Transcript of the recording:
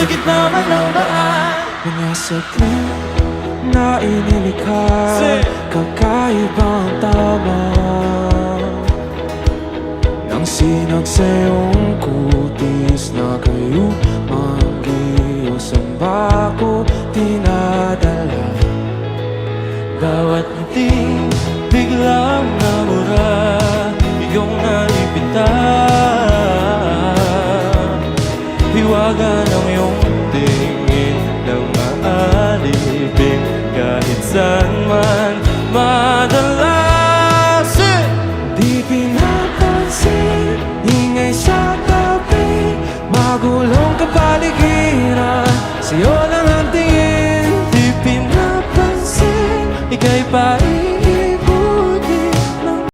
sa gitna man ng daan. Mga saglit na inilikha, kakaibang tama nang sinag sa iyong kutis na kayo mag-iyos ang bahay.